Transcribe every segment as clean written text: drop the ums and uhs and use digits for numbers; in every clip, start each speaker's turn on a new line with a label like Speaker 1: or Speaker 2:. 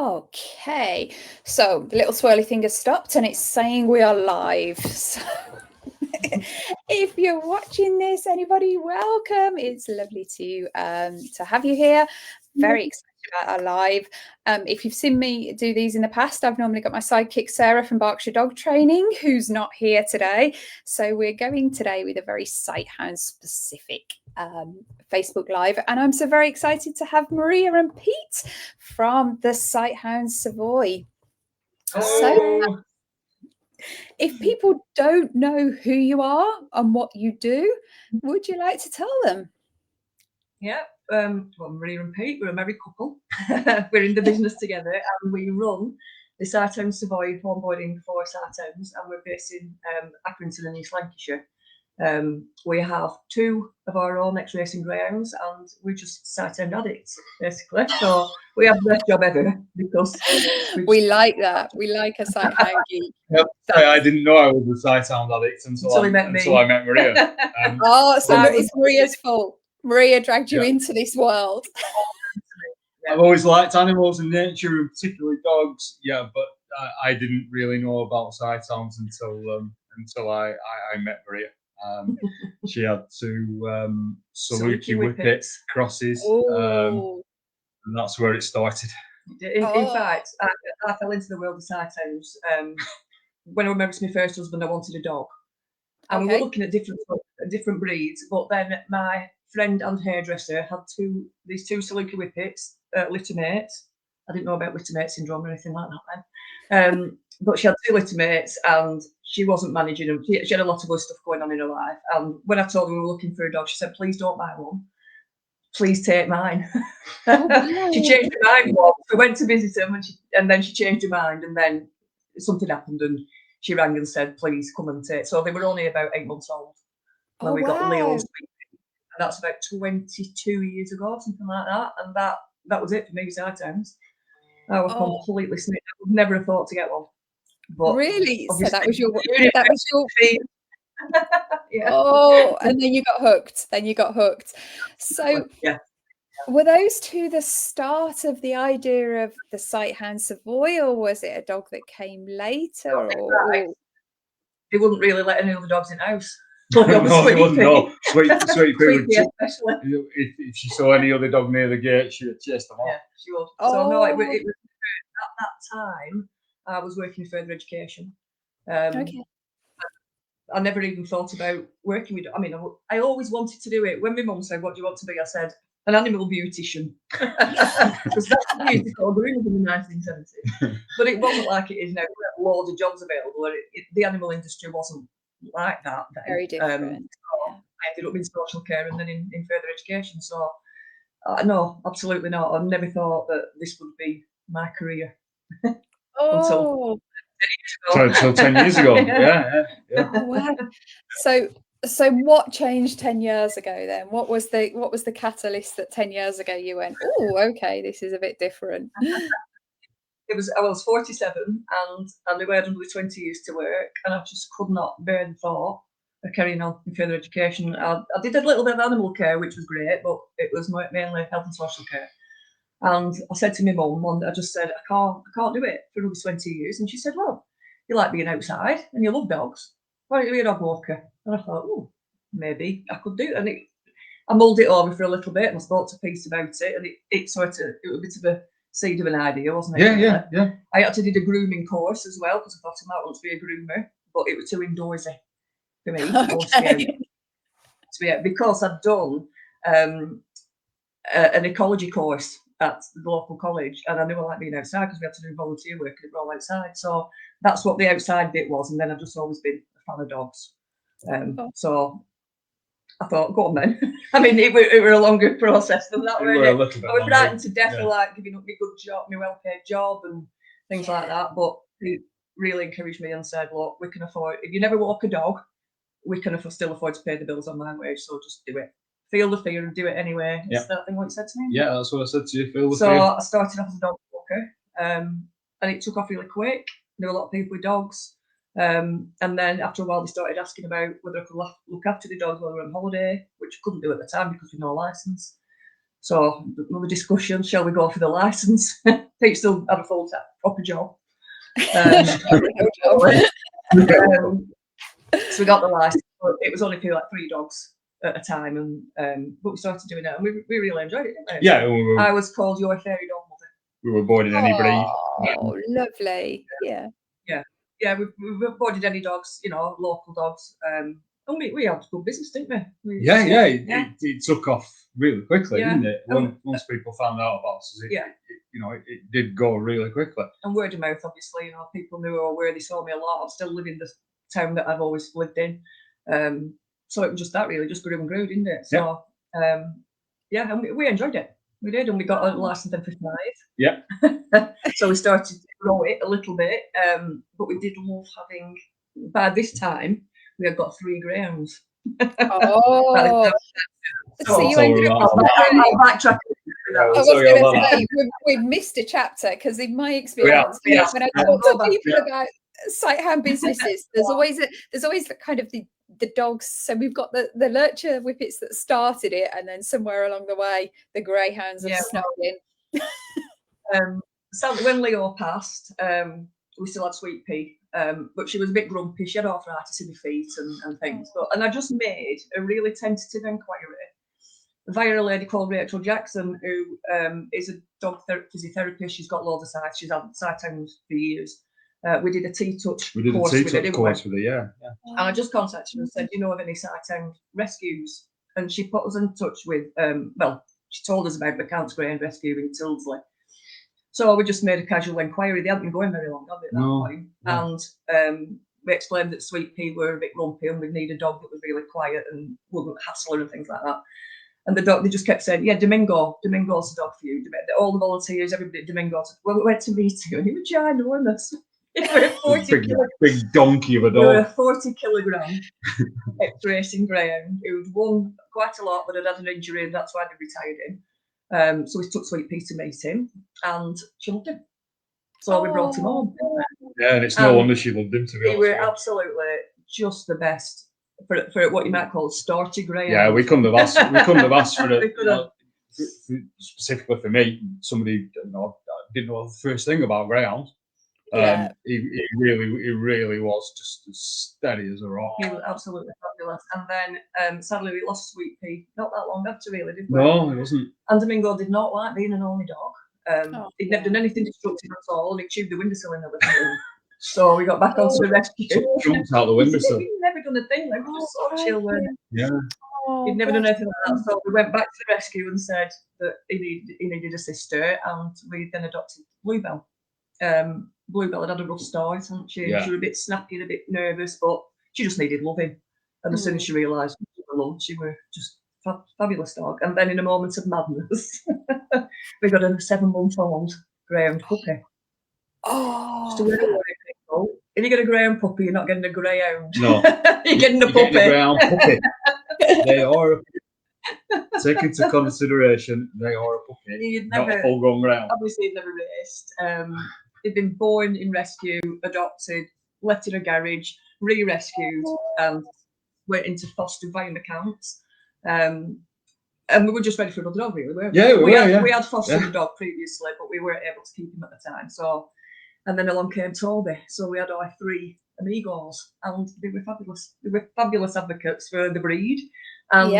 Speaker 1: Okay, so the little swirly thing has stopped and it's saying we are live. So if you're watching this, anybody, welcome. It's lovely to have you here. Very excited about our live. If you've seen me do these in the past, I've normally got my sidekick Sarah from Berkshire Dog Training, who's not here today. So we're going today with a very Sighthound specific Facebook Live, and I'm so very excited to have Maria and Pete from the Sighthound Savoy. So if people don't know who you are and what you do, would you like to tell them?
Speaker 2: Yeah, well, Maria and Pete, we're a married couple. We're in the business together, and we run the Sighthound Savoy Homeboarding for Sighthounds, and we're based in Accrington in East Lancashire. We have 2 of our own ex-racing greyhounds, and we're just Sighthound addicts, basically. So we have the best job ever because
Speaker 1: we like that. We like a Sighthound geek.
Speaker 3: Yep. I didn't know I was a Sighthound addict until I met Maria.
Speaker 1: So it's Maria's fault. Maria dragged you into this world.
Speaker 3: I've always liked animals and nature, and particularly dogs. Yeah, but I didn't really know about Sighthounds until I met Maria. She had 2 Saluki Whippet crosses, and that's where it started.
Speaker 2: In fact, I fell into the world of Sighthounds when I remembered my first husband. I wanted a dog, and we were looking at different breeds. But then my friend and hairdresser had these 2 Saluki Whippets, litter mates. I didn't know about litter mate syndrome or anything like that then. But she had 2 litter mates, and she wasn't managing them. She had a lot of other stuff going on in her life. And when I told her we were looking for a dog, she said, "Please don't buy one. Please take mine." She changed her mind once. We went to visit him, and then she changed her mind, and then something happened, and she rang and said, "Please come and take." So they were only about 8 months old when we got Leo's, and that's about 22 years ago, something like that. And that was it for me, Sighthounds. I was completely snitched. I would never have thought to get one. But
Speaker 1: really? So that was your
Speaker 2: yeah.
Speaker 1: And then you got hooked. So were those 2 the start of the idea of the Sighthound Savoy, or was it a dog that came later?
Speaker 2: They wouldn't really let any other dogs in the house.
Speaker 3: No, they wouldn't. No, sweet Pete. If she saw any other dog near the gate, she would chase them off.
Speaker 2: Yeah, she would. So no, it was at that time I was working in further education. I never even thought about working with. I mean, I always wanted to do it. When my mum said, "What do you want to be?" I said, "An animal beautician," because that's what we used to call groomers in the 1970s. But it wasn't like it is now. There were loads of jobs available. The animal industry wasn't like that.
Speaker 1: Very different.
Speaker 2: So I ended up in social care and then in further education. So no, absolutely not. I never thought that this would be my career until
Speaker 3: 10 years ago. Yeah.
Speaker 1: Oh, wow. So what changed 10 years ago then? What was the catalyst that 10 years ago you went, "Oh, okay, this is a bit different"?
Speaker 2: I was 47 and I had under 20 years to work, and I just could not bear the thought of carrying on in further education. I did a little bit of animal care, which was great, but it was mainly health and social care. And I said to my mum, and I just said, I can't do it for another 20 years. And she said, "Well, you like being outside and you love dogs. Why don't you be a dog walker?" And I thought, "Oh, maybe I could do it." And I mulled it over for a little bit, and I spoke to Pete about it, and it was a bit of a seed of an idea, wasn't it?
Speaker 3: Yeah.
Speaker 2: I actually did a grooming course as well, because I thought I might want to be a groomer, but it was too indoorsy for me. I wanted to be out because I'd done an ecology course at the local college, and I knew I liked being outside because we had to do volunteer work and we're all outside. So that's what the outside bit was, and then I've just always been a fan of dogs. So I thought, go on then. I mean, it were a longer process than that. I was frightened to death of like giving up my good job, my well-paid job, and things like that. But he really encouraged me and said, "Look, we can afford. If you never walk a dog, we can still afford to pay the bills on my wage. So just do it. Feel the fear and do it anyway." Is that thing what you said to me?
Speaker 3: Yeah, that's what I said to you. Feel the
Speaker 2: fear.
Speaker 3: So
Speaker 2: I started off as a dog walker, and it took off really quick. There were a lot of people with dogs. And then after a while, they started asking about whether I could look after the dogs while we were on holiday, which I couldn't do at the time because we had no license. So another discussion, shall we go for the licence? Pete still had a full-time proper job. So we got the license, but it was only for like 3 dogs at a time, and but we started doing it, and we really enjoyed it, didn't we?
Speaker 3: Yeah,
Speaker 2: I was called your fairy dog mother.
Speaker 3: we were boarding any breed.
Speaker 1: Oh, lovely. Yeah.
Speaker 2: We boarded any dogs, you know, local dogs, and we had good business, didn't we?
Speaker 3: It took off really quickly,
Speaker 2: Yeah.
Speaker 3: didn't it? Once people found out about us, it did go really quickly.
Speaker 2: And word of mouth, obviously, you know, people knew where they saw me a lot. I'm still living in the town that I've always lived in. So it was just that really, just grew and grew, didn't it? So, and we enjoyed it. We did, and we got a license then for 5.
Speaker 3: Yeah.
Speaker 2: So we started to grow it a little bit, but we did love having, by this time, we had got 3 greyhounds.
Speaker 1: Oh. So you ended up
Speaker 2: backtracking.
Speaker 1: I was going to say, we've missed a chapter, because in my experience, when I talk to people about Sighthound businesses, there's always the kind of the dogs. So we've got the lurcher whippets that started it, and then somewhere along the way the greyhounds have snuck in.
Speaker 2: Sadly, when Leo passed, we still had Sweet Pea, but she was a bit grumpy. She had arthritis in her feet and things. And I just made a really tentative inquiry via a lady called Rachel Jackson, who is a dog physiotherapist. She's got loads of sites. She's had Sighthounds for years. We did a T-touch course with her,
Speaker 3: yeah.
Speaker 2: And I just contacted her and said, "Do you know of any Sighthound rescues?" And she put us in touch with, she told us about the Counts Greyhound Rescue in Tilsley. So we just made a casual inquiry. They hadn't been going very long, had they, at that point? No. And we explained that Sweet Pea were a bit grumpy and we'd need a dog that was really quiet and wouldn't hassle her and things like that. And they just kept saying, "Yeah, Domingo's the dog for you." All the volunteers, everybody, Domingo's. Well, we went to meet him and he was ginormous. He was a 40
Speaker 3: big donkey of a dog.
Speaker 2: We were a 40-kilogram ex-racing greyhound who'd won quite a lot, but had an injury, and that's why they retired him. So we took Sweet Pea to meet him, and she loved him. So we brought him home.
Speaker 3: Yeah, and it's no wonder she loved him, to be honest.
Speaker 2: They were absolutely just the best for what you might call a starter greyhound.
Speaker 3: Yeah, we couldn't have asked for it. Specifically for me, somebody didn't know the first thing about greyhounds. He really was just as steady as a rock.
Speaker 2: He was absolutely fabulous. And then sadly we lost Sweet Pea not that long after, really, did we?
Speaker 3: No, it wasn't.
Speaker 2: And Domingo did not like being an only dog. He'd never done anything destructive at all, and he chewed the windowsill in everything. So we got back onto the rescue.
Speaker 3: Jumped out the windowsill.
Speaker 2: He'd never done a thing. Like, he was so chill.
Speaker 3: Yeah.
Speaker 2: He'd never done anything like that. So we went back to the rescue and said that he needed a sister, and we then adopted Bluebell. Bluebell had a rough start, hadn't she? Yeah. She was a bit snappy and a bit nervous, but she just needed loving. And as soon as she realised she was loved, she was just fabulous dog. And then in a moment of madness, we got a 7-month-old greyhound puppy.
Speaker 1: Oh,
Speaker 2: if you get a greyhound puppy, you're not getting a greyhound.
Speaker 3: No,
Speaker 2: you're getting a puppy.
Speaker 3: Getting a greyhound puppy. They are. Take into consideration, they are a puppy, not a full-grown greyhound.
Speaker 2: Obviously, he'd never raced. He'd been born in rescue, adopted, left in a garage, re-rescued, and went into foster via the Counts. And we were just ready for another dog, really, weren't we?
Speaker 3: Yeah,
Speaker 2: we had fostered a dog previously, but we weren't able to keep him at the time. So, and then along came Toby. So we had our 3 amigos, and they were fabulous. They were fabulous advocates for the breed. And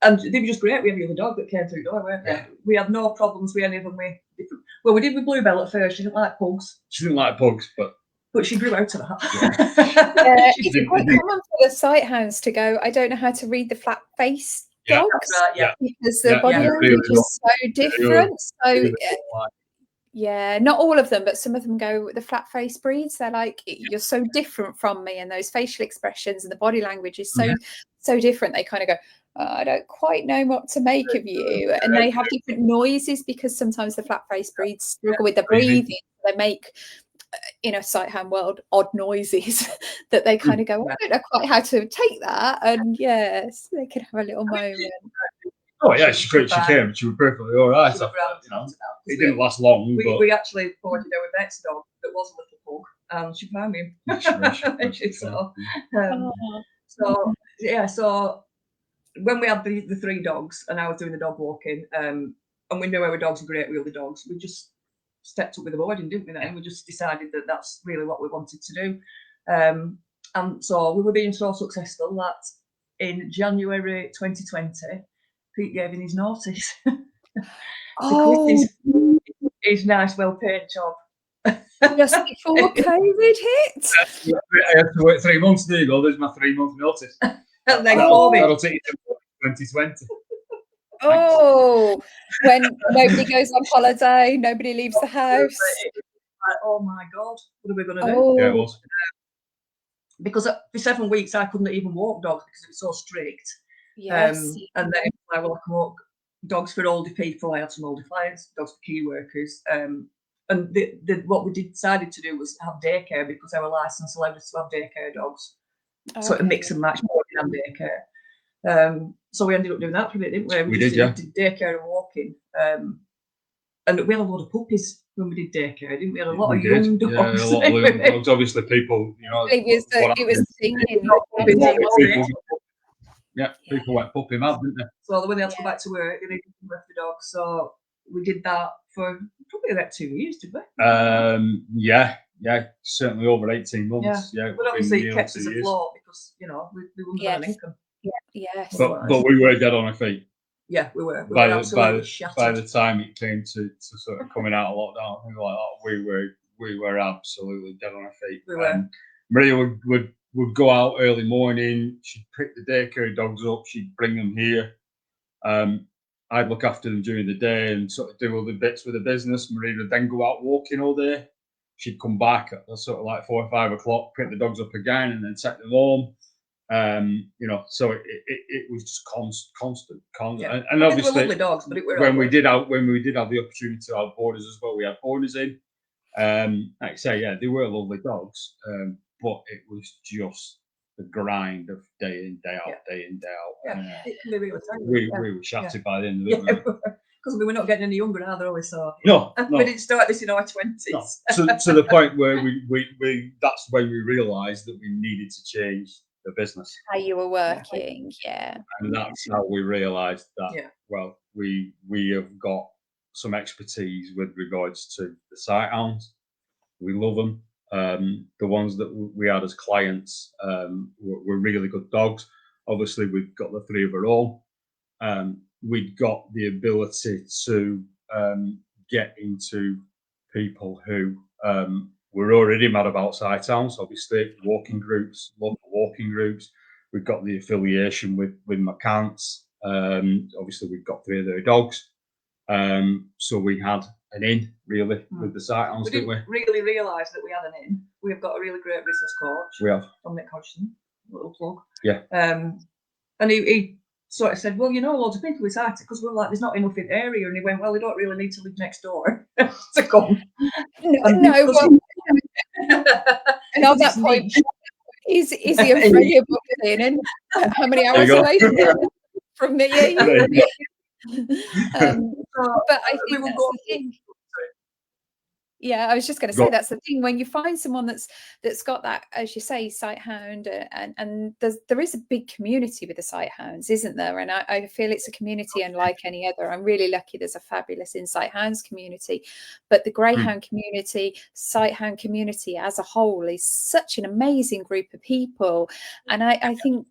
Speaker 2: and they were just great with every other dog that came through the door, weren't they? We had no problems with any of them. We did with Bluebell at first. She didn't like pugs. But she grew out of that.
Speaker 1: It's quite common for the Sighthounds to go, "I don't know how to read the flat face dogs." Because the body language is so different. Not all of them, but some of them go with the flat face breeds. They're like, "You're so different from me," and those facial expressions and the body language is so different. They kind of go, "I don't quite know what to make of you," and they have different noises because sometimes the flat face breeds struggle with the breathing. They make, in a Sighthound world, odd noises that they kind of go, "I don't know quite how to take that," and yes, they can have a little moment.
Speaker 3: Oh yeah, she came. She was perfectly all right. It didn't last long.
Speaker 2: We actually boarded her with Bet's dog that was a little pug, and she found him. So when we had the 3 dogs and I was doing the dog walking, and we knew our dogs were great with other dogs, we just stepped up with the boarding, didn't we? Then we just decided that that's really what we wanted to do. And so we were being so successful that in January 2020, Pete gave in his notice to quit his nice, well-paid job.
Speaker 1: Just before COVID hit.
Speaker 3: I had to wait 3 months. There you go. There's my 3-month notice.
Speaker 2: And then
Speaker 3: that'll take you to 2020.
Speaker 1: Oh, when nobody goes on holiday, nobody leaves the house.
Speaker 2: Oh my God, what are we going to do?
Speaker 1: Oh.
Speaker 3: Yeah, it was.
Speaker 2: Because for 7 weeks I couldn't even walk dogs because it was so strict.
Speaker 1: Yes.
Speaker 2: And then I can walk dogs for older people. I had some older clients, dogs for key workers. And what we decided to do was have daycare because our license allowed us to have daycare dogs.
Speaker 1: Okay.
Speaker 2: So a mix and match boarding and daycare. So we ended up doing that for a bit, didn't we?
Speaker 3: We did, yeah.
Speaker 2: Did daycare and walking. And we had a lot of puppies when we did daycare, didn't we? Had a lot of young dogs.
Speaker 3: Yeah, a lot of young dogs. Obviously, people, you know.
Speaker 1: It was singing.
Speaker 3: People went puppy mad, didn't they?
Speaker 2: So when they had to go back to work, they needed to left the dogs. So we did that for probably about 2 years, did we?
Speaker 3: Yeah, certainly over 18 months. Yeah,
Speaker 2: but obviously it kept us afloat because we wouldn't have an income.
Speaker 1: Yes.
Speaker 3: But we were dead on our feet.
Speaker 2: Yeah, we were.
Speaker 3: By the time it came to sort of coming out of lockdown, things like that, we were absolutely dead on our feet.
Speaker 2: We were.
Speaker 3: Maria would go out early morning. She'd pick the daycare dogs up. She'd bring them here. I'd look after them during the day and sort of do other bits with the business. Maria would then go out walking all day. She'd come back at sort of like 4 or 5 o'clock, pick the dogs up again, and then take them home. So it was just constant.
Speaker 2: Yeah.
Speaker 3: And obviously,
Speaker 2: they were lovely dogs, but
Speaker 3: when we did have the opportunity to have boarders as well, we had boarders in. Like I say, yeah, they were lovely dogs, but it was just the grind of day in, day out, day in, day out.
Speaker 2: Yeah,
Speaker 3: we were shattered by the end of it.
Speaker 2: Because we were not getting any younger either, always. So
Speaker 3: no,
Speaker 2: we didn't start this in our 20s.
Speaker 3: No. To the point where we that's when we realised that we needed to change the business.
Speaker 1: How you were working, yeah.
Speaker 3: And that's how we realised that. Well, we have got some expertise with regards to the Sighthounds. We love them. The ones that we had as clients were really good dogs. Obviously, we've got the 3 of our own. We'd got the ability to get into people who were already mad about Sighthounds. Obviously, walking groups, local walking groups. We've got the affiliation with McCants. Obviously, we've got 3 of their dogs. So we had an in, really, with the Sighthounds, didn't we?
Speaker 2: Really realise that we had an in. We've got a really great business coach.
Speaker 3: We have.
Speaker 2: Dominic Hodgson, little plug.
Speaker 3: Yeah.
Speaker 2: And he sort of said, well, loads of people with sight, because we're like, there's not enough in the area. And he went, well, they don't really need to live next door to come.
Speaker 1: And on that point, is he a friend of booking in? How many hours away from me? But I think that's the thing. Yeah, I was just going to say that's the thing. When you find someone that's got that, as you say, Sighthound, and there is a big community with the Sighthounds, isn't there? And I feel it's a community unlike any other. I'm really lucky. There's a fabulous Sighthounds community, but the Greyhound community, Sighthound community as a whole is such an amazing group of people, and I think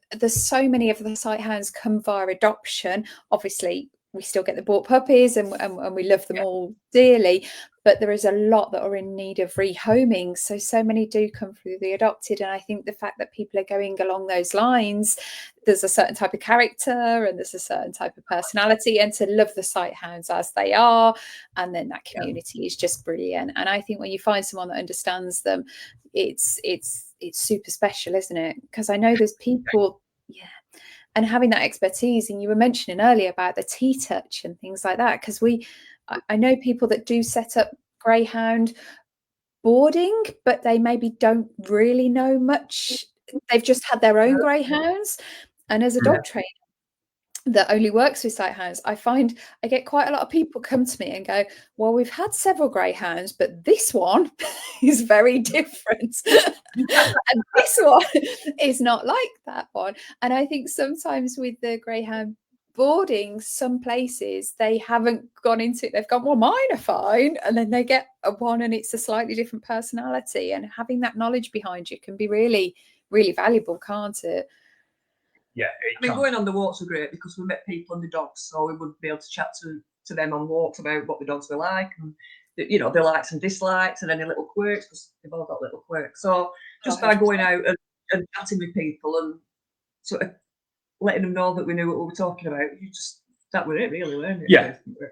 Speaker 1: there's so many of the Sighthounds come via adoption. Obviously, we still get the bought puppies and we love them all dearly, but there is a lot that are in need of rehoming. So many do come through the adopted. And I think the fact that people are going along those lines, there's a certain type of character and there's a certain type of personality, and to love the Sighthounds as they are. And then that community is just brilliant. And I think when you find someone that understands them, it's super special, isn't it? Because I know there's people, and having that expertise, and you were mentioning earlier about the T-touch and things like that, because I know people that do set up Greyhound boarding, but they maybe don't really know much. They've just had their own Greyhounds, and as a dog trainer, that only works with Sighthounds, I find I get quite a lot of people come to me and go, well, we've had several greyhounds, but this one is very different. And this one is not like that one. And I think sometimes with the greyhound boarding, some places they haven't gone into it. They've gone, well, mine are fine. And then they get a one and it's a slightly different personality. And having that knowledge behind you can be really, really valuable, can't it?
Speaker 3: Yeah,
Speaker 2: I mean, going on the walks were great because we met people and the dogs, so we would be able to chat to them on walks about what the dogs were like, and you know, their likes and dislikes, and any little quirks, because they've all got little quirks. So just by going out and chatting with people and sort of letting them know that we knew what we were talking about, that were it, really, weren't it?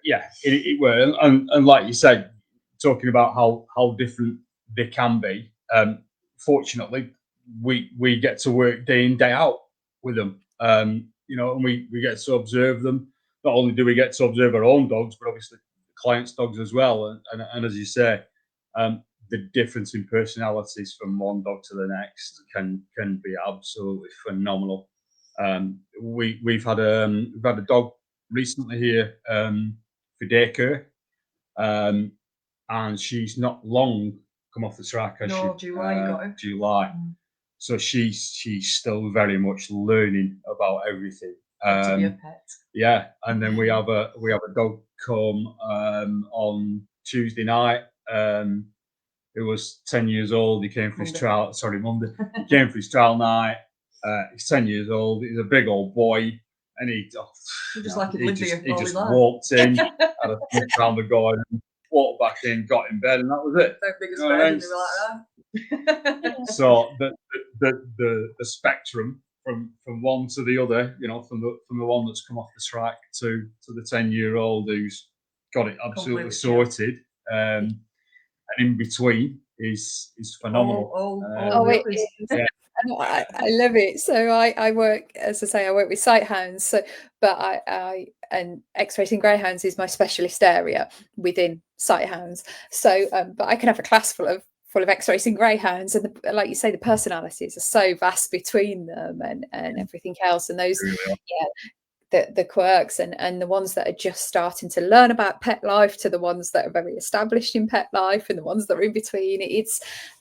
Speaker 3: Yeah, it were, and like you said, talking about how different they can be. Fortunately, we get to work day in, day out with them, you know, and we get to observe them. Not only do we get to observe our own dogs, but obviously clients' dogs as well. And as you say, the difference in personalities from one dog to the next can be absolutely phenomenal. We've had a dog recently here for daycare, and she's not long come off the track, has
Speaker 2: No,
Speaker 3: she?
Speaker 2: July, you got her.
Speaker 3: July. So she's still very much learning about everything.
Speaker 2: To be a pet.
Speaker 3: Yeah, and then we have a dog come on Tuesday night. Who was 10 years old. He came for his trial. Sorry, Monday. He came for his trial night. He's 10 years old. He's a big old boy, and he just walked in, had a look around the garden, walked back in, got in bed, and that was it.
Speaker 2: Their biggest bed, and they were like that.
Speaker 3: So the spectrum from one to the other, you know, from the one that's come off the track to the 10-year-old who's got it absolutely sorted, and in between is phenomenal.
Speaker 1: It is. Yeah. I love it. So I work, as I say, I work with Sighthounds. So, but I and X-racing greyhounds is my specialist area within Sighthounds. So, but I can have a class full of X-racing greyhounds, and like you say, the personalities are so vast between them and everything else. And those, the quirks and the ones that are just starting to learn about pet life to the ones that are very established in pet life and the ones that are in between.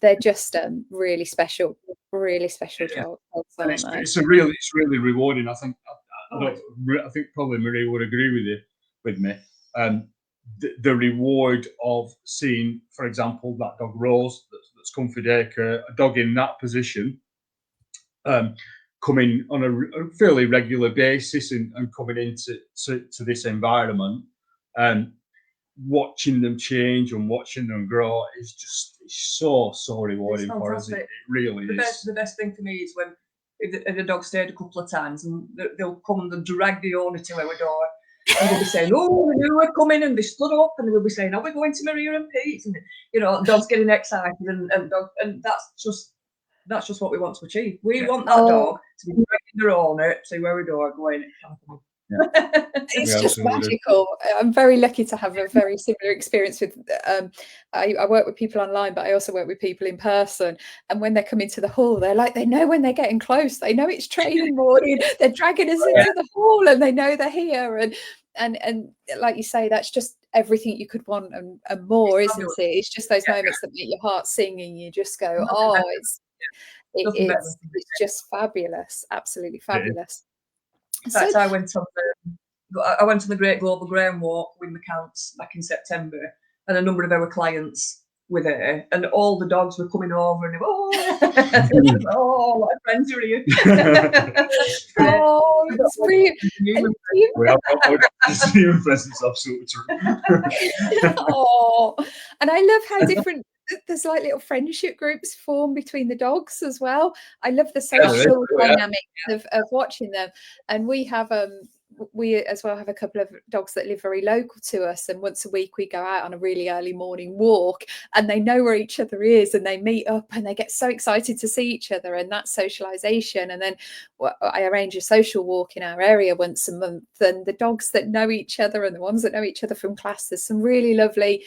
Speaker 1: They're just really special dogs.
Speaker 3: And it's really rewarding. I think probably Marie would agree with me. The reward of seeing, for example, that dog Rose that's come for daycare, a dog in that position, coming on a fairly regular basis and coming into this environment, and watching them change and watching them grow is just so rewarding for us. It really is.
Speaker 2: The best thing for me is when if the dog stayed a couple of times and they'll come and drag the owner to our door. And they'll be saying, "Oh, we knew we'd come in," and they stood up, and they'll be saying, "Oh, we're going to Maria and Pete's," and you know, dogs getting excited, and that's just what we want to achieve. We want that dog to be dragging their owner to our door, going,
Speaker 1: It's just magical. I'm very lucky to have a very similar experience with. I work with people online, but I also work with people in person. And when they come into the hall, they're like, they know when they're getting close. They know it's training morning. They're dragging us into the hall, and they know they're here. And like you say, that's just everything you could want and more, isn't it? It's just those moments that make your heart sing, and you just go, "Oh, it's just fabulous, absolutely fabulous."
Speaker 2: In fact, I went on the Great Global Ground Walk with McCants back in September, and a number of our clients were there, and all the dogs were coming over, and they were, oh, what friends are you?
Speaker 1: Oh, it's brilliant.
Speaker 3: Human presence, absolutely true.
Speaker 1: Oh, and I love how different. There's like little friendship groups form between the dogs as well. I love the social dynamic of watching them. And we as well have a couple of dogs that live very local to us, and once a week we go out on a really early morning walk, and they know where each other is, and they meet up, and they get so excited to see each other, and that socialization. And then I arrange a social walk in our area once a month, and the dogs that know each other and the ones that know each other from class, there's some really lovely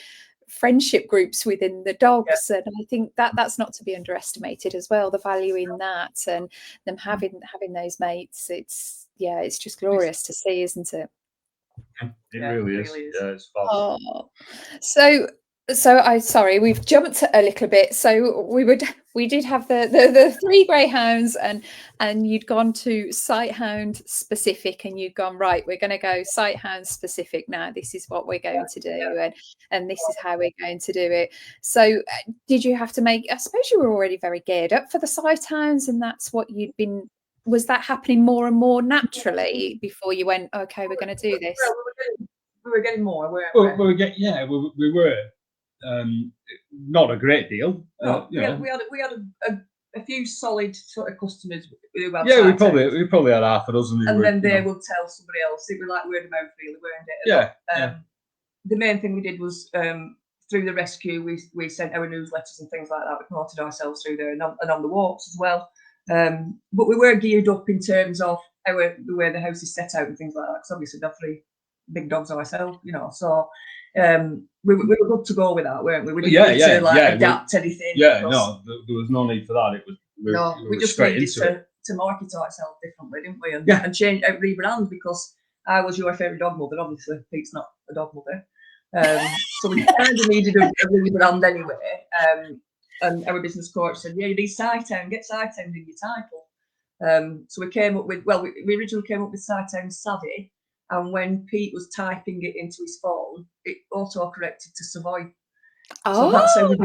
Speaker 1: friendship groups within the dogs, and I think that's not to be underestimated as well. The value in that, and them having those mates. It's just glorious to see, isn't it?
Speaker 3: It really is. Yeah, it's fun.
Speaker 1: Oh, sorry, we've jumped a little bit. So we did have the 3 greyhounds, and you'd gone to Sighthound specific, and you'd gone, right, we're going to go Sighthound specific now. This is what we're going to do, and this is how we're going to do it. So did you have to make? I suppose you were already very geared up for the Sighthounds, and that's what you'd been. Was that happening more and more naturally before you went, okay, we're going to do this?
Speaker 2: Well, we were getting more, weren't
Speaker 3: we? We were. Not a great deal.
Speaker 2: We had a few solid sort of customers who had
Speaker 3: we probably had half a dozen.
Speaker 2: And then they would tell somebody else. It was like word of mouth, really, weren't it? The main thing we did was through the rescue, we sent our newsletters and things like that. We promoted ourselves through there and on the walks as well. But we were geared up in terms of the way the house is set out and things like that. Because obviously we've got 3 big dogs ourselves, so we were good to go with that, weren't we? We didn't need to adapt anything.
Speaker 3: There was no need for that. It was
Speaker 2: we just needed to market ourselves differently, didn't we? And change out, rebrand, because I was your favourite dog mother. Obviously, Pete's not a dog mother, so we kind of needed a rebrand anyway. And our business coach said, "Yeah, you need Sighthound. Get Sighthound in your title." So we came up with we originally came up with Sighthound Savoy. And when Pete was typing it into his phone, it auto-corrected to Savoy. So that's how we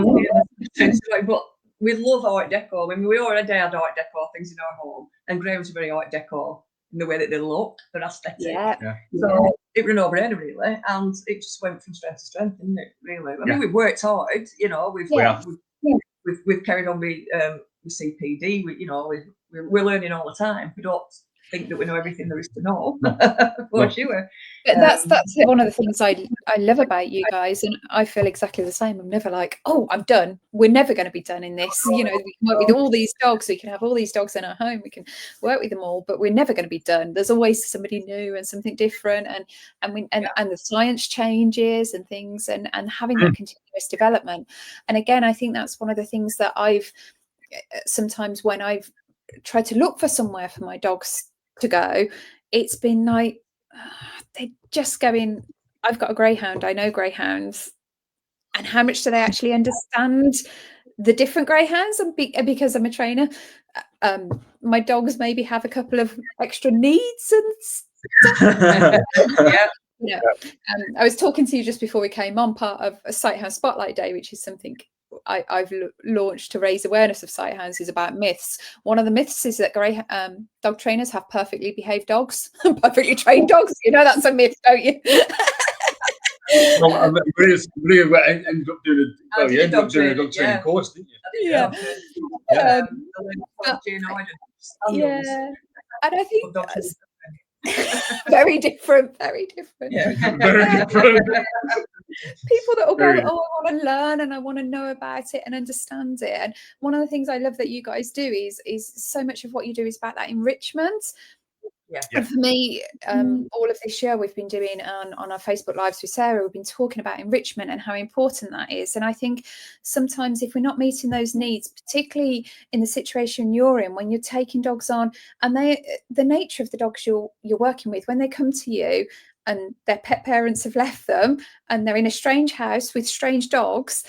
Speaker 2: became Savoy. But we love art deco. I mean, we already had art deco things in our home, and Graham's very art deco in the way that they look, their aesthetic. So it was a no-brainer, really, and it just went from strength to strength, didn't it? Really. I mean, we've worked hard. We've carried on with CPD. We're learning all the time. We don't think that we know everything there is to know. For sure.
Speaker 1: But that's one of the things I love about you guys, and I feel exactly the same. I'm never like, oh, I'm done. We're never going to be done in this. We can work with all these dogs. We can have all these dogs in our home. We can work with them all, but we're never going to be done. There's always somebody new and something different, and the science changes and things, and having that continuous development. And again, I think that's one of the things that I've sometimes, when I've tried to look for somewhere for my dogs to go, it's been like they're just going, I've got a greyhound, I know greyhounds, and how much do they actually understand the different greyhounds? And because I'm a trainer, my dogs maybe have a couple of extra needs and stuff. I was talking to you just before we came on, part of a Sighthound Spotlight Day, which is something I've launched to raise awareness of Sighthounds, is about myths. One of the myths is that dog trainers have perfectly behaved dogs, perfectly trained dogs. That's a myth, don't you?
Speaker 3: Well, Maria ended up doing a dog training course, didn't you?
Speaker 1: And I think that's very different. Very different. People that will go, I want to learn and I want to know about it and understand it. And one of the things I love that you guys do is so much of what you do is about that enrichment. And for me, all of this year we've been doing on our Facebook Lives with Sarah, we've been talking about enrichment and how important that is. And I think sometimes if we're not meeting those needs, particularly in the situation you're in, when you're taking dogs on, and the nature of the dogs you're working with, when they come to you and their pet parents have left them and they're in a strange house with strange dogs,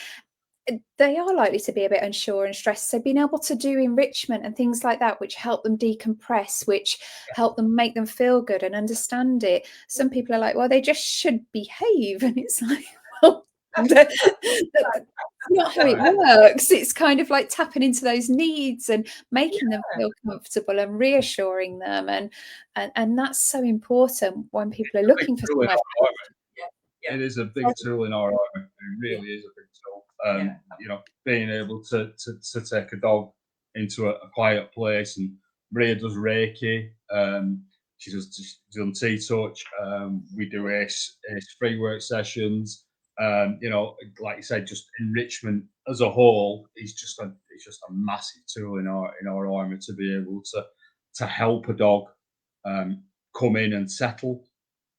Speaker 1: they are likely to be a bit unsure and stressed. So being able to do enrichment and things like that, which help them decompress, which help them make them feel good and understand it. Some people are like, well, they just should behave. And it's like, well, that's not how it works. It's kind of like tapping into those needs and making them feel comfortable and reassuring them. And that's so important when people are looking for somewhere.
Speaker 3: It is a big tool in our army. It really is a big tool. Being able to take a dog into a quiet place. And Maria does Reiki. She's done T-Touch. We do ACE free work sessions. Like you said, just enrichment as a whole is just a massive tool in our army to be able to help a dog come in and settle,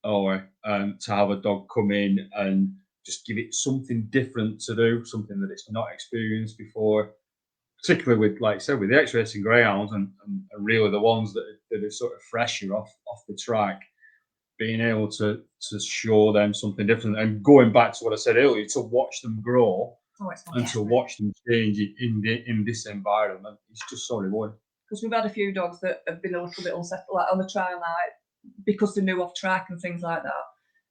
Speaker 3: or to have a dog come in and just give it something different to do, something that it's not experienced before. Particularly with, like I said, with the X-racing greyhounds and really the ones that are sort of fresher off the track, being able to show them something different, and going back to what I said earlier, to watch them grow and to watch them change in this environment, it's just so rewarding.
Speaker 2: Because we've had a few dogs that have been a little bit unsettled, like on the trial night, because they're new off track and things like that.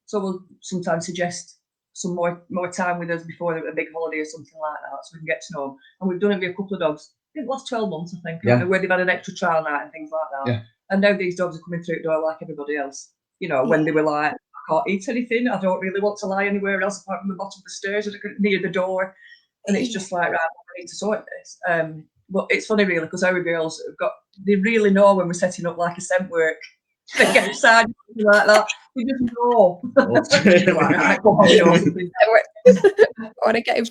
Speaker 2: So we'll sometimes suggest some more time with us before a big holiday or something like that, so we can get to know them. And we've done it with a couple of dogs. I think the last 12 months, I think, where they've had an extra trial night and things like that.
Speaker 3: Yeah.
Speaker 2: And now these dogs are coming through the door like everybody else. You know, when they were like, I can't eat anything, I don't really want to lie anywhere else apart from the bottom of the stairs or near the door. And it's just like, right, I need to sort this. But it's funny, really, because our girls they really know when we're setting up like a scent work. They get excited like that. They just know. I
Speaker 1: want to get him.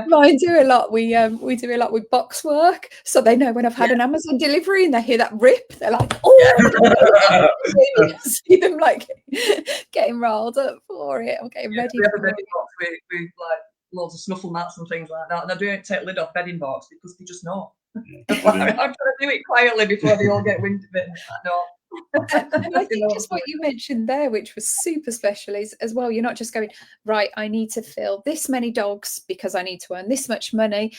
Speaker 1: Mine do a lot. We do a lot with box work, so they know when I've had an Amazon delivery and they hear that rip, they're like, oh, see them like getting rolled up for it. I'm getting ready.
Speaker 2: We have a bedding box with like loads of snuffle mats and things like that, and I don't take the lid off bedding box because they just know. I'm trying to do it quietly before they all get wind of it.
Speaker 1: And I think just what you mentioned there, which was super special, is as well, you're not just going, right, I need to fill this many dogs because I need to earn this much money.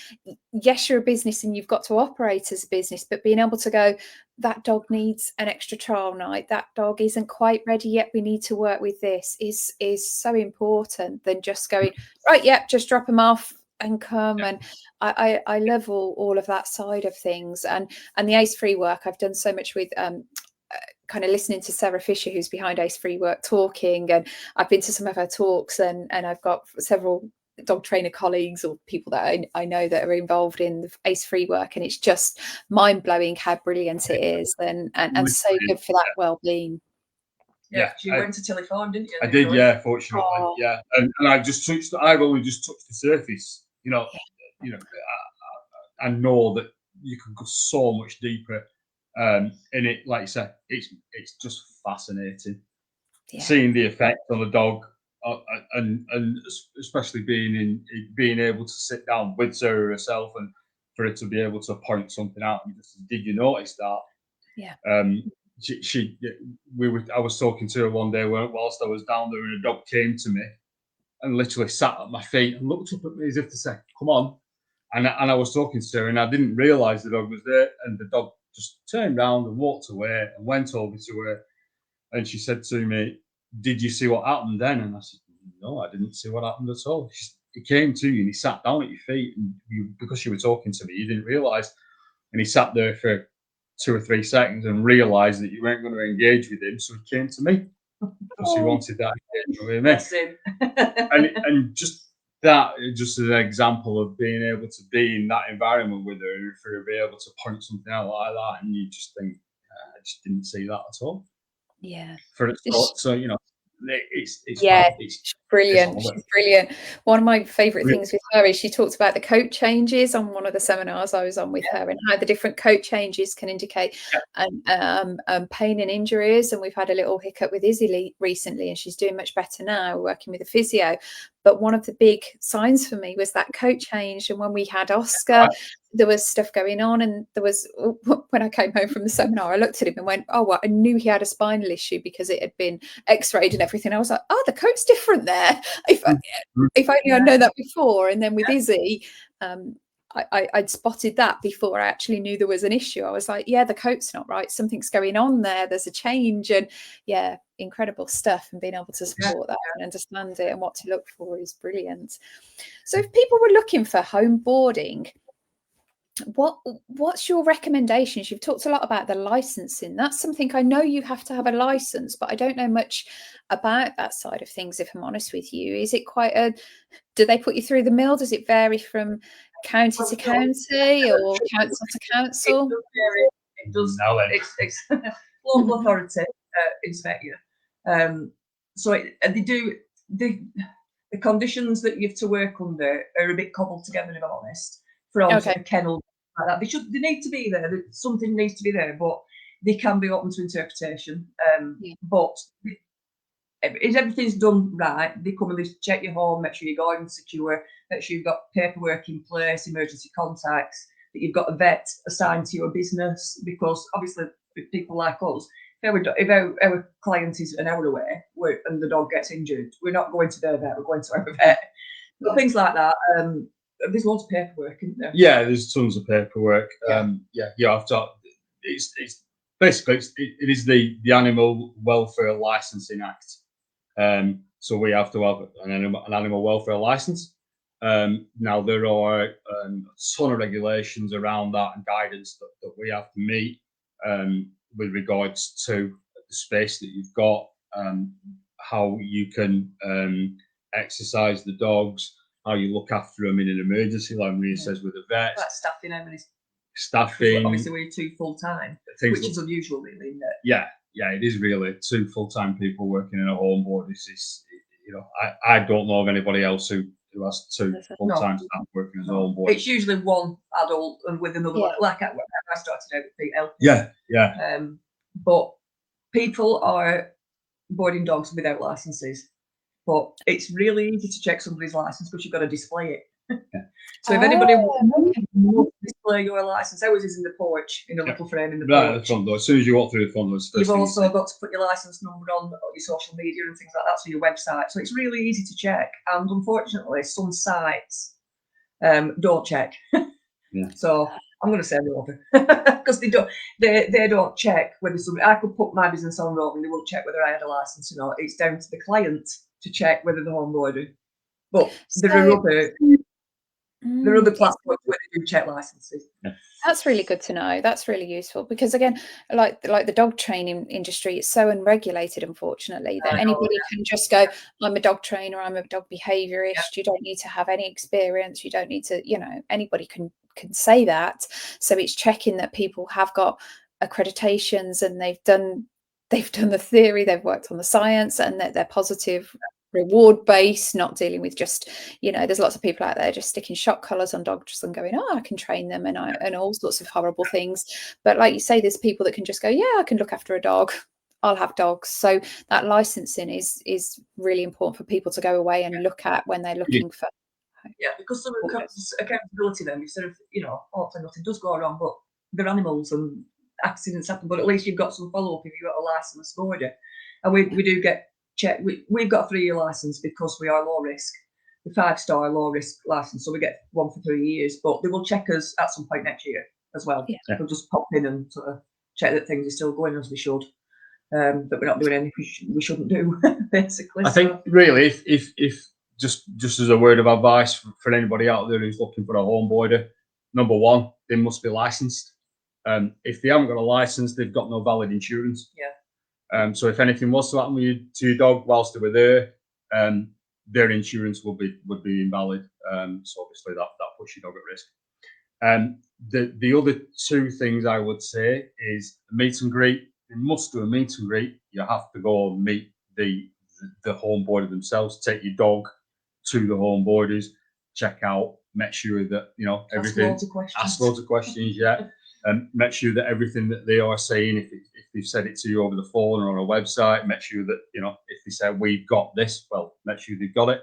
Speaker 1: Yes, you're a business and you've got to operate as a business, but being able to go, that dog needs an extra trial night, that dog isn't quite ready yet, we need to work with this, is so important than just going, right, yep, just drop them off and come. And I love all of that side of things, and the Ace Free work. I've done so much with kind of listening to Sarah Fisher, who's behind Ace Free Work, talking, and I've been to some of her talks, and I've got several dog trainer colleagues or people that I know that are involved in the Ace Free Work, and it's just mind-blowing how brilliant it is, and so good for that well-being.
Speaker 2: Yeah, you went to Tilly Farm, didn't you?
Speaker 3: I did, fortunately, and I've only just touched the surface. I know that you can go so much deeper in it. Like you said, it's just fascinating seeing the effect on the dog, and especially being able to sit down with Sarah herself and for her to be able to point something out and just, did you notice that? I was talking to her one day whilst I was down there, and a dog came to me and literally sat at my feet and looked up at me as if to say, come on. And I was talking to her, and I didn't realise the dog was there, and the dog just turned around and walked away and went over to her, and she said to me, did you see what happened then? And I said, no, I didn't see what happened at all. He came to you and he sat down at your feet, and because you were talking to me, you didn't realise. And he sat there for 2 or 3 seconds and realised that you weren't going to engage with him, so he came to me because he wanted that engagement with me. and just that, just as an example of being able to be in that environment with her, and for her to be able to point something out like that, and you just think, I just didn't see that at all.
Speaker 1: Yeah.
Speaker 3: For it, so it's
Speaker 1: she's brilliant. She's brilliant. One of my favourite things with her is she talked about the coat changes on one of the seminars I was on with her, and how the different coat changes can indicate pain and injuries. And we've had a little hiccup with Izzy recently, and she's doing much better now, working with a physio. But one of the big signs for me was that coat change. And when we had Oscar, there was stuff going on, and there was, when I came home from the seminar, I looked at him and went, oh, well, I knew he had a spinal issue because it had been x-rayed and everything. I was like, oh, the coat's different there. If only I'd known that before. And then with Izzy, I'd spotted that before I actually knew there was an issue. I was like, yeah, the coat's not right. Something's going on there. There's a change. And incredible stuff. And being able to support that and understand it and what to look for is brilliant. So if people were looking for home boarding, what's your recommendations? You've talked a lot about the licensing. That's something I know you have to have a license, but I don't know much about that side of things, if I'm honest with you. Is it do they put you through the mill? Does it vary from county to county or council to council?
Speaker 2: It does. It's local authority inspect you. So the conditions that you have to work under are a bit cobbled together, if I'm honest. From a kennel like that, they need to be there. Something needs to be there, but they can be open to interpretation. But if everything's done right, they come and they check your home, make sure your garden's secure, make sure you've got paperwork in place, emergency contacts, that you've got a vet assigned to your business, because obviously with people like us, if our client is an hour away and the dog gets injured, we're not going to their vet, we're going to our vet. So things like that. There's loads of paperwork, isn't there?
Speaker 3: Yeah, there's tons of paperwork. I've got it's basically it is the Animal Welfare Licensing Act. So we have to have an animal welfare license. Now there are a ton of regulations around that and guidance that we have to meet with regards to the space that you've got, how you can exercise the dogs, how you look after them in an emergency, like Maria says, with a vet.
Speaker 2: That's staffing, how many
Speaker 3: staffing.
Speaker 2: Obviously, we're 2 full-time, which is unusual, really, isn't it?
Speaker 3: Yeah, it is really 2 full-time people working in a home board. I don't know of anybody else who has 2 full-time staff working as a home board.
Speaker 2: It's usually one adult and with another one, like I started out with PL.
Speaker 3: Yeah.
Speaker 2: But people are boarding dogs without licenses. But it's really easy to check somebody's license because you've got to display it. So if anybody wants to display your license, ours is in the porch, in a little frame in the porch.
Speaker 3: Right at the front door. As soon as you walk through the front door,
Speaker 2: you've also got to put your license number on your social media and things like that, so your website. So it's really easy to check. And unfortunately, some sites don't check. So I'm going to say Rover because they don't check whether somebody. I could put my business on Rover and they won't check whether I had a license or not. It's down to the client to check whether the homeboarder. But there are other platforms where they do check licenses.
Speaker 1: That's really good to know. That's really useful because, again, like the dog training industry, it's so unregulated, unfortunately, that anybody can just go, I'm a dog trainer, I'm a dog behaviourist. You don't need to have any experience. You don't need to, anybody can say that. So it's checking that people have got accreditations and they've done the theory, they've worked on the science, and that they're positive, reward based, not dealing with just, there's lots of people out there just sticking shock collars on dogs and going, I can train them and all sorts of horrible things. But like you say, there's people that can just go, I can look after a dog, I'll have dogs. So that licensing is really important for people to go away and look at when they're looking for.
Speaker 2: Because some accountability then, instead of, hopefully nothing does go wrong, but they're animals and accidents happen, but at least you've got some follow-up if you've got a licensed boarder. And we do get checked. We've got a 3-year license because we are low risk, the 5-star low risk license, so we get one for 3 years, but they will check us at some point next year as well. They'll just pop in and sort of check that things are still going as they should, that we're not doing anything we shouldn't do, basically.
Speaker 3: I think really if just as a word of advice for anybody out there who's looking for a home boarder, number 1, they must be licensed. If they haven't got a license, they've got no valid insurance. So if anything was to happen to your dog whilst they were there, their insurance would be invalid. So obviously that puts your dog at risk. The other 2 things I would say is meet and greet. You must do a meet and greet. You have to go and meet the home boarder themselves. Take your dog to the home boarders, check out, make sure that everything. Ask loads of questions. And make sure that everything that they are saying, if they've said it to you over the phone or on a website, make sure that, if they say, we've got this, well, make sure they've got it.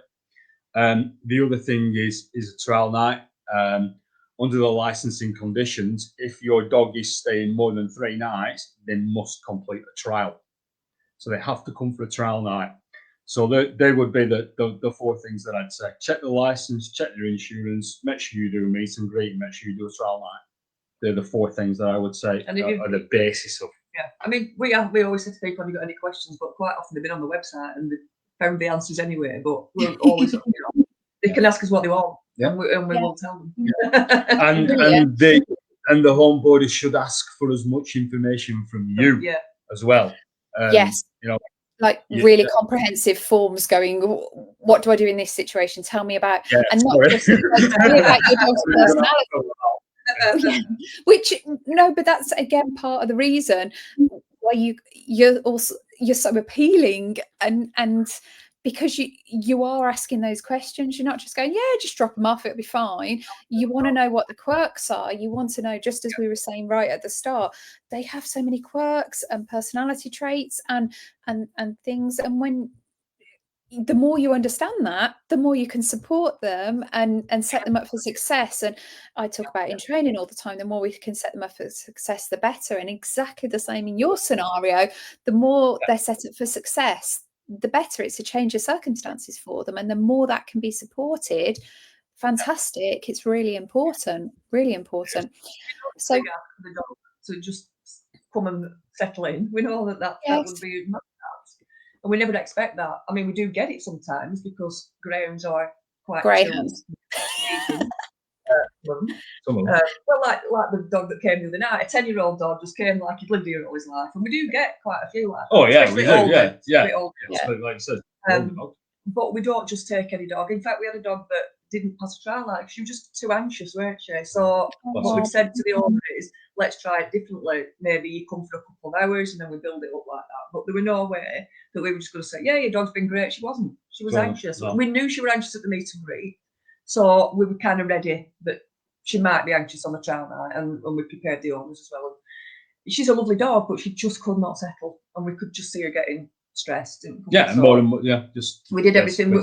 Speaker 3: The other thing is a trial night. Under the licensing conditions, if your dog is staying more than 3 nights, they must complete a trial. So they have to come for a trial night. So they would be the 4 things that I'd say. Check the license, check your insurance, make sure you do a meet and greet, make sure you do a trial night. They're the 4 things that I would say are the basis of.
Speaker 2: I mean, we always say to people, have you got any questions? But quite often they've been on the website and they've found the answers anyway. But we're always, they can ask us what they want, and we will tell them.
Speaker 3: And the home boarders should ask for as much information from you as well.
Speaker 1: Yes. Really comprehensive forms going, what do I do in this situation? Tell me about, and not just tell me about your dog's personality. But that's again part of the reason why you're so appealing, and because you are asking those questions. You're not just going, just drop them off, it'll be fine. You want to know what the quirks are. You want to know, just as we were saying right at the start, they have so many quirks and personality traits and things. And when the more you understand that, the more you can support them and set them up for success. And I talk about in training all the time, the more we can set them up for success, the better. And exactly the same in your scenario, the more they're set up for success, the better. It's a change of circumstances for them. And the more that can be supported, fantastic. It's really important, really important. So
Speaker 2: the dog to just come and settle in. We know that would be mad. And we never expect that. I mean, we do get it sometimes because greyhounds are quite
Speaker 1: greyhounds.
Speaker 2: Well, like the dog that came the other night, a 10-year-old dog just came like he'd lived here all his life, and we do get quite a few like that.
Speaker 3: Oh yeah, we do.
Speaker 2: Older,
Speaker 3: yeah.
Speaker 2: Like
Speaker 3: I said,
Speaker 2: but we don't just take any dog. In fact, we had a dog that didn't pass a trial. Like she was just too anxious, weren't she? So what we've said to the owner is, let's try it differently. Maybe you come for a couple of hours and then we build it up like that. But there were no way that we were just going to say, yeah, your dog's been great. She wasn't. She was anxious. No. We knew she was anxious at the meet and greet. So we were kind of ready that she might be anxious on the trial night, and we prepared the owners as well. And she's a lovely dog, but she just could not settle, and we could just see her getting stressed. And
Speaker 3: just
Speaker 2: we did everything. We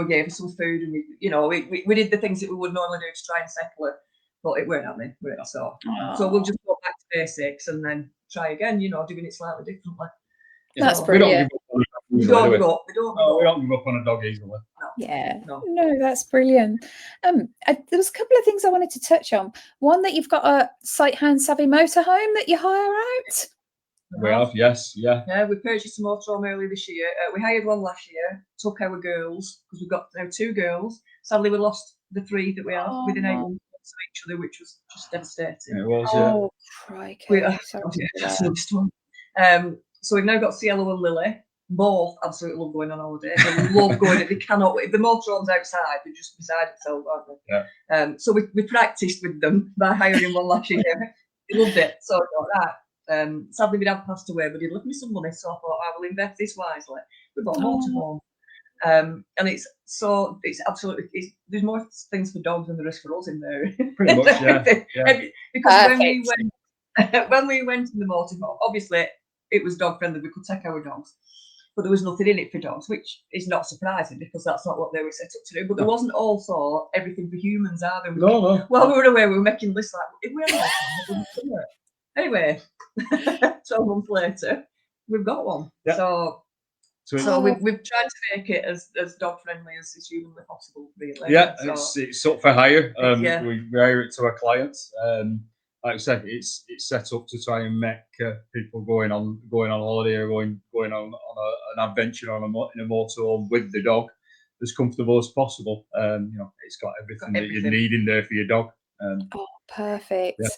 Speaker 2: gave her some food, and we did the things that we would normally do to try and settle her, but it weren't happening. So we'll just go back to basics and then try again. Doing it slightly differently.
Speaker 1: That's brilliant.
Speaker 2: We don't give up
Speaker 3: on a dog easily.
Speaker 1: No, that's brilliant. There was a couple of things I wanted to touch on. One, that you've got a Sighthound Savoy motorhome that you hire out.
Speaker 3: We have, yes,
Speaker 2: yeah. We purchased a motorhome earlier this year. We hired one last year. Took our girls because we've got now 2 girls. Sadly, we lost the 3 that we have within 8 months of each other, which was just devastating.
Speaker 3: It was,
Speaker 1: oh, crikey!
Speaker 2: So we've now got Cielo and Lily. Both absolutely love going on holiday. They love going. They cannot. If the motorhome's outside, they're just beside themselves, aren't they?
Speaker 3: Yeah.
Speaker 2: So we practiced with them by hiring one last year. They loved it. So I thought that. Sadly, my dad passed away, but he left me some money, so I thought I will invest this wisely. We bought a motorhome, and it's absolutely. There's more things for dogs than there is for us in there.
Speaker 3: Pretty much, yeah.
Speaker 2: Because when we went in the motorhome, obviously it was dog friendly. We could take our dogs, but there was nothing in it for dogs, which is not surprising because that's not what they were set up to do. But there wasn't also everything for humans either.
Speaker 3: No.
Speaker 2: While we were away, we were making lists like, if we had anyway, 12 months later, we've got one. Yeah. So we've tried to make it as dog friendly as humanly possible, really.
Speaker 3: Yeah, it's up for hire. We hire it to our clients. Like I said, it's set up to try and make people going on holiday or going on an adventure in a motorhome with the dog as comfortable as possible. It's got everything that you need in there for your dog.
Speaker 1: Perfect.
Speaker 2: Yeah.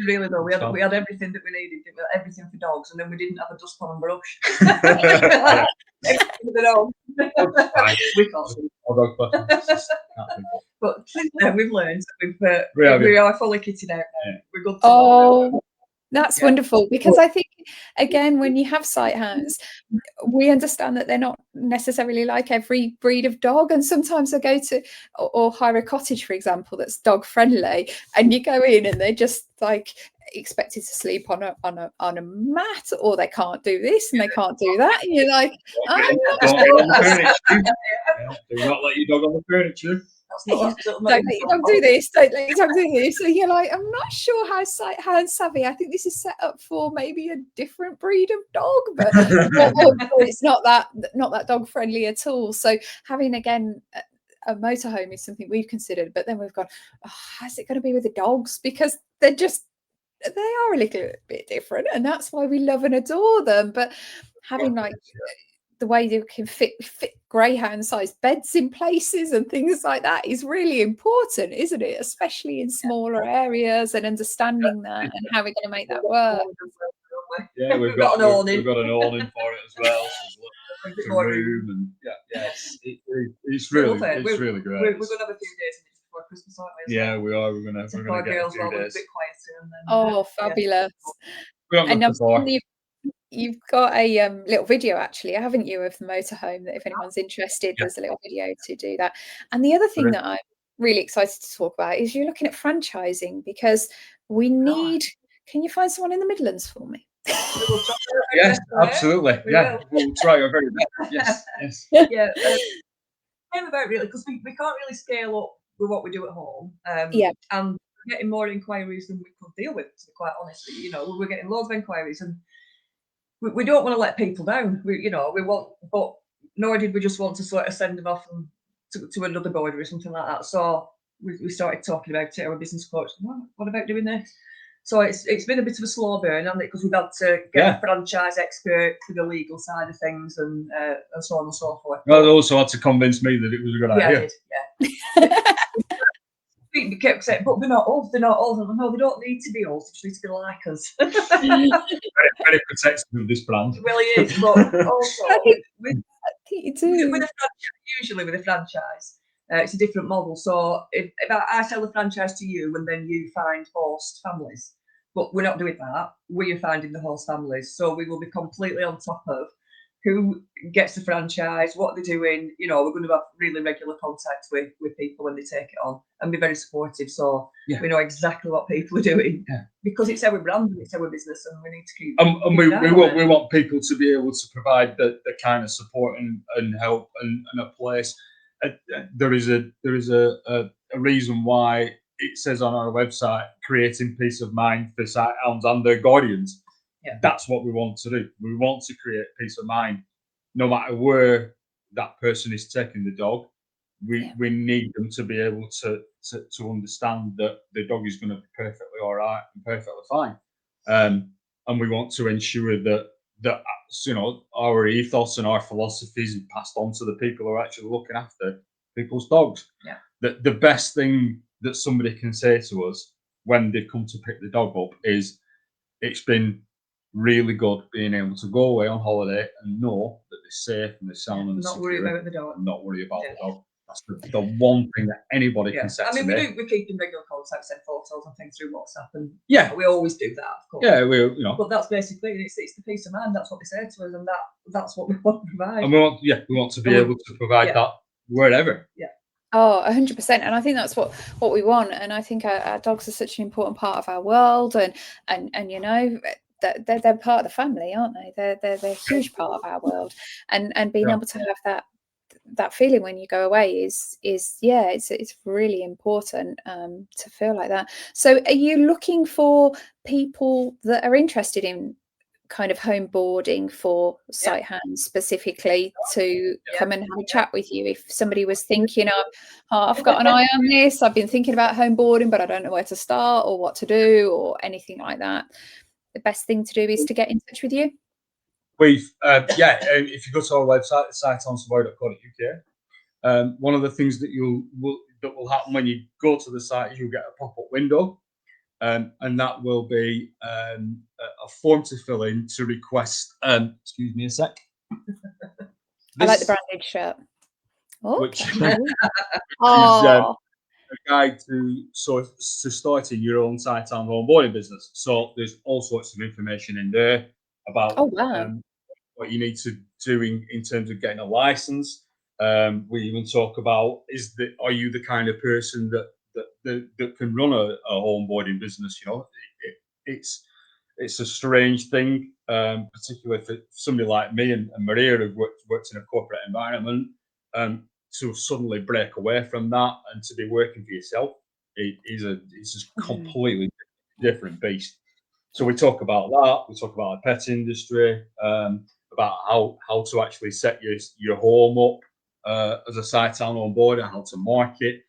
Speaker 2: Really though, we had everything that we needed. Everything for dogs, and then we didn't have a dustpan and brush. Everything for the dog. But since then we've learned that we are fully kitted out now. We're good to
Speaker 1: that's wonderful, because I think, again, when you have Sighthounds, we understand that they're not necessarily like every breed of dog, and sometimes they go to or hire a cottage, for example, that's dog friendly, and you go in and they're just like expected to sleep on a mat, or they can't do this and they can't do that, and you're like,
Speaker 3: do not let your dog on the furniture.
Speaker 2: Don't
Speaker 1: let your dog do this. Don't let your dog do this. So you're like, I'm not sure how Sighthound Savvy. I think this is set up for maybe a different breed of dog, but it's not that dog friendly at all. So having, again, a motorhome is something we've considered, but then we've gone, how's it going to be with the dogs? Because they are a little bit different, and that's why we love and adore them. But having the way you can fit greyhound sized beds in places and things like that is really important, isn't it? Especially in smaller areas, and understanding that and how we're going to make that work.
Speaker 3: Yeah, we've got an awning for it as well. So there's room, and it's really great.
Speaker 2: We're going to have a few days before Christmas, aren't we?
Speaker 3: Yeah, we are. We're going to get a few days.
Speaker 2: A bit quieter, and then,
Speaker 1: fabulous!
Speaker 3: And
Speaker 1: you've got a little video, actually, haven't you, of the motorhome, that if anyone's interested, there's a little video to do that. And the other thing that I'm really excited to talk about is you're looking at franchising, because we need, can you find someone in the Midlands for me?
Speaker 2: We will try our very
Speaker 3: Yes,
Speaker 2: best for it.
Speaker 3: absolutely.
Speaker 2: We
Speaker 3: Yeah,
Speaker 2: will.
Speaker 3: we'll try our very best. Yes, yes.
Speaker 2: Yeah. Came about really because we can't really scale up with what we do at home.
Speaker 1: Yeah.
Speaker 2: And we're getting more inquiries than we could deal with, to be quite honest. You know, we're getting loads of inquiries, and we don't want to let people down. We want, but nor did we just want to sort of send them off and to another boarder or something like that. So we started talking about it. Our business coach, what about doing this? So it's been a bit of a slow burn, hasn't it? Because we've had to get a franchise expert for the legal side of things and so on and so forth.
Speaker 3: Well, they also had to convince me that it was a good idea.
Speaker 2: Yeah, I did, yeah. They kept saying, but they're not old. They're not old. No, they don't need to be old. They just need to be like us.
Speaker 3: Very protective of this brand.
Speaker 2: It really is, but also with a franchise, usually with a franchise, it's a different model. So if I sell a franchise to you and then you find host families, but we're not doing that. We are finding the host families. So we will be completely on top of who gets the franchise, what they're doing. You know, we're going to have really regular contact with people when they take it on and be very supportive. So we know exactly what people are doing because it's our brand and it's our business, and we need to keep.
Speaker 3: And we want people to be able to provide the kind of support and help and a place. There is a reason why it says on our website, creating peace of mind for Sighthounds and their guardians. Yeah. That's what we want to do. We want to create peace of mind, no matter where that person is taking the dog. We need them to be able to understand that the dog is going to be perfectly all right and perfectly fine. And we want to ensure that our ethos and our philosophies are passed on to the people who are actually looking after people's dogs. Yeah. The best thing that somebody can say to us when they come to pick the dog up is, it's been really good being able to go away on holiday and know that they're safe and they're sound and
Speaker 2: not worry about the dog.
Speaker 3: And not worry about the dog. That's the one thing that anybody can say.
Speaker 2: I mean, we keep in regular contact, send photos and things through WhatsApp, and we always do that, of course.
Speaker 3: Yeah,
Speaker 2: But that's basically it's the peace of mind. That's what they say to us, and that's what we want to provide.
Speaker 3: And we want to be able to provide that wherever.
Speaker 2: Yeah.
Speaker 1: Oh, 100%. And I think that's what we want. And I think our dogs are such an important part of our world, and you know, they're part of the family, aren't they? They're a huge part of our world, and being able to have that feeling when you go away is it's really important to feel like that. So are you looking for people that are interested in kind of home boarding for Sighthounds specifically to come and have a chat with you? If somebody was thinking I've got an eye on this, I've been thinking about home boarding, but I don't know where to start or what to do or anything like that, the best thing to do is to get in touch with you.
Speaker 3: We've if you go to our website, sighthoundsavoy.co.uk, one of the things that will happen when you go to the site is you'll get a pop-up window, and that will be a form to fill in to request. Excuse me a sec.
Speaker 1: I like the branded shirt.
Speaker 3: Which is a guide to starting your own Sighthound homeboarding business. So there's all sorts of information in there about what you need to do in terms of getting a license. We even talk about are you the kind of person that can run a homeboarding business? You know, it's a strange thing, particularly for somebody like me and Maria who've worked in a corporate environment. To suddenly break away from that and to be working for yourself, it's a completely different beast. So we talk about that. We talk about the pet industry, about how to actually set your home up as a Sighthound homeboarder, how to market.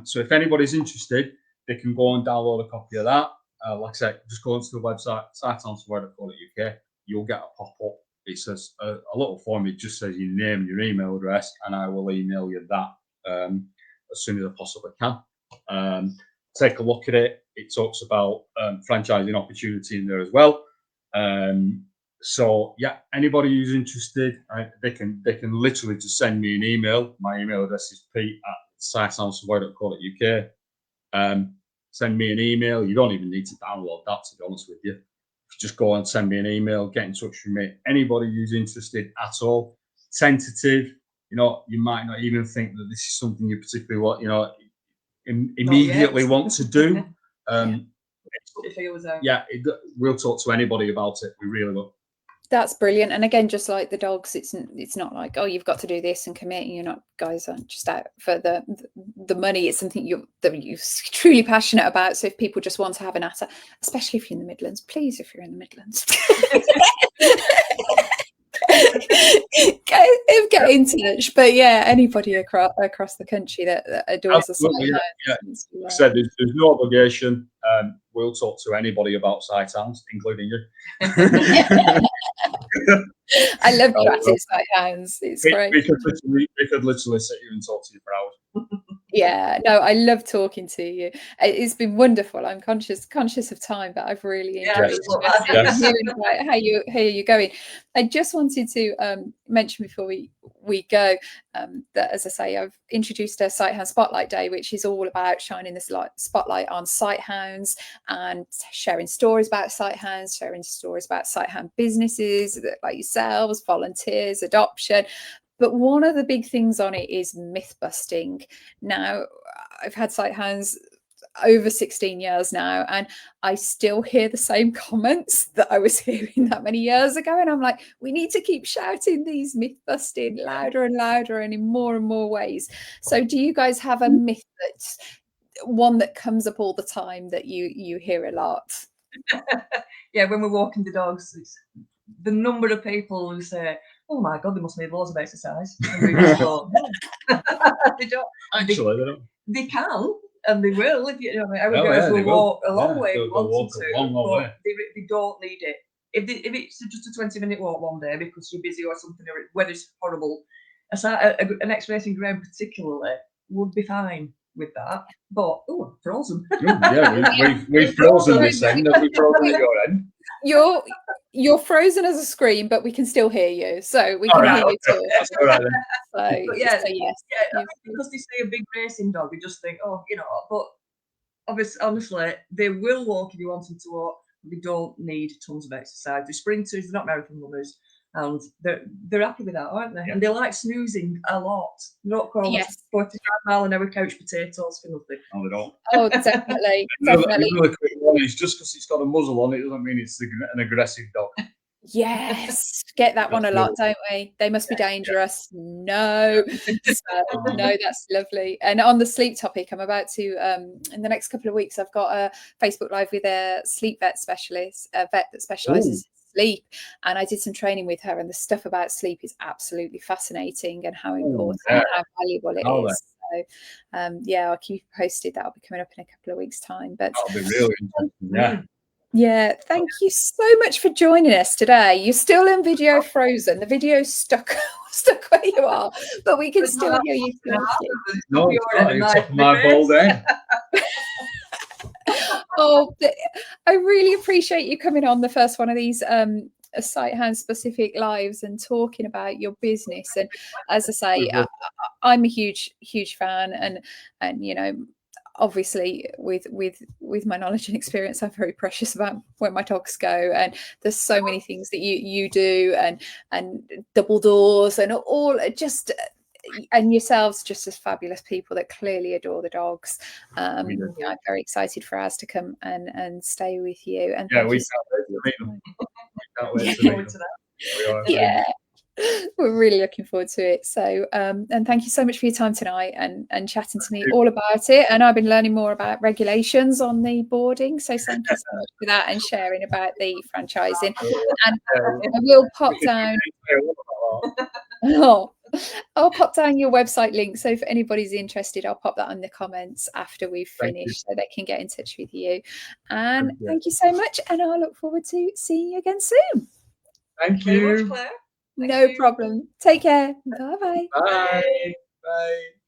Speaker 3: So if anybody's interested, they can go and download a copy of that. Like I said, just go onto the website, sighthoundsavoy.co.uk. You'll get a pop-up. It says a little form. It just says your name and your email address, and I will email you that as soon as I possibly can. Take a look at it. It talks about franchising opportunity in there as well. So yeah, anybody who's interested, they can literally just send me an email. My email address is pete@sighthoundsavoy.co.uk. Send me an email. You don't even need to download that, to be honest with you. Just go and send me an email, get in touch with me. Anybody who's interested at all, tentative, you know, you might not even think that this is something you particularly want, you know, immediately want to do. Yeah, we'll talk to anybody about it. We really will.
Speaker 1: That's brilliant. And again, just like the dogs, it's not like, oh, you've got to do this and commit. You're not, guys aren't just out for the money. It's something you're truly passionate about. So if people just want to have an atta, especially if you're in the Midlands, please, if you're in the Midlands, get in touch. But yeah, anybody across the country that adores the Sighthounds.
Speaker 3: Yeah. Said there's no obligation. We'll talk to anybody about Sighthounds, including you.
Speaker 1: I love chatting Sighthounds. It's great.
Speaker 3: We could literally sit here and talk to you for hours.
Speaker 1: Yeah, no, I love talking to you. It's been wonderful. I'm conscious of time, but I've really enjoyed hearing about how you're going. I just wanted to mention before we go that, as I say, I've introduced a Sighthound Spotlight Day, which is all about shining this spotlight on Sighthounds and sharing stories about Sighthounds, sharing stories about Sighthound businesses like yourselves, volunteers, adoption. But one of the big things on it is myth busting. Now, I've had Sighthounds over 16 years now, and I still hear the same comments that I was hearing that many years ago. And I'm like, we need to keep shouting these myth busting louder and louder and in more and more ways. So do you guys have a myth that's one that comes up all the time that you hear a lot?
Speaker 2: Yeah, when we're walking the dogs, it's the number of people who say, oh my God, they must need loads of exercise. And we just go, they don't.
Speaker 3: Actually, they don't.
Speaker 2: They can, and they will. If you know, our guys will walk a long way. They don't need it. If it's just a 20-minute walk one day because you're busy or something, or weather's horrible, an expedition ground particularly would be fine with that. But frozen.
Speaker 3: we've frozen this end. Have we frozen at your end?
Speaker 1: You're frozen as a screen, but we can still hear you, so we can hear you too.
Speaker 2: Yes, because they see a big racing dog, we just think, but honestly, they will walk if you want them to walk. They don't need tons of exercise. They're sprinters, they're not marathon runners, and they're happy with that, aren't they? Yeah. And they like snoozing a lot. They don't call us 45-mile-an-hour couch potatoes for nothing.
Speaker 3: No, they don't.
Speaker 1: Oh, definitely.
Speaker 3: Another quick one is just because it's got a muzzle on it doesn't mean it's an aggressive dog.
Speaker 1: Yes, get that one a lot, don't we? They must be dangerous. No, no, that's lovely. And on the sleep topic, I'm about to in the next couple of weeks, I've got a Facebook Live with a sleep vet specialist, a vet that specialises in sleep, and I did some training with her, and the stuff about sleep is absolutely fascinating and how important and how valuable it is. So I'll keep you posted. That'll be coming up in a couple of weeks' time. But
Speaker 3: that'll be really interesting.
Speaker 1: Yeah, thank you so much for joining us today. You're still in video frozen. The video's stuck where you are, but we can still hear you talking.
Speaker 3: No, it's up my ball then.
Speaker 1: I really appreciate you coming on the first one of these Sighthound specific lives and talking about your business. And as I say, I'm a huge fan, and obviously with my knowledge and experience, I'm very precious about where my dogs go, and there's so many things that you do, and double doors and all, just and yourselves just as fabulous people that clearly adore the dogs. I'm very excited for ours to come and stay with you. And
Speaker 3: we can't wait to meet them.
Speaker 1: Yeah. We're really looking forward to it. So and thank you so much for your time tonight and chatting to me all about it. And I've been learning more about regulations on the boarding, so thank you so much for that and sharing about the franchising. And I will pop down I'll pop down your website link, so if anybody's interested, I'll pop that in the comments after we've finished so they can get in touch with you. And thank you so much, and I look forward to seeing you again soon.
Speaker 3: Thank you.
Speaker 2: Claire.
Speaker 1: No problem. Take care. Bye-bye.
Speaker 3: Bye. Bye.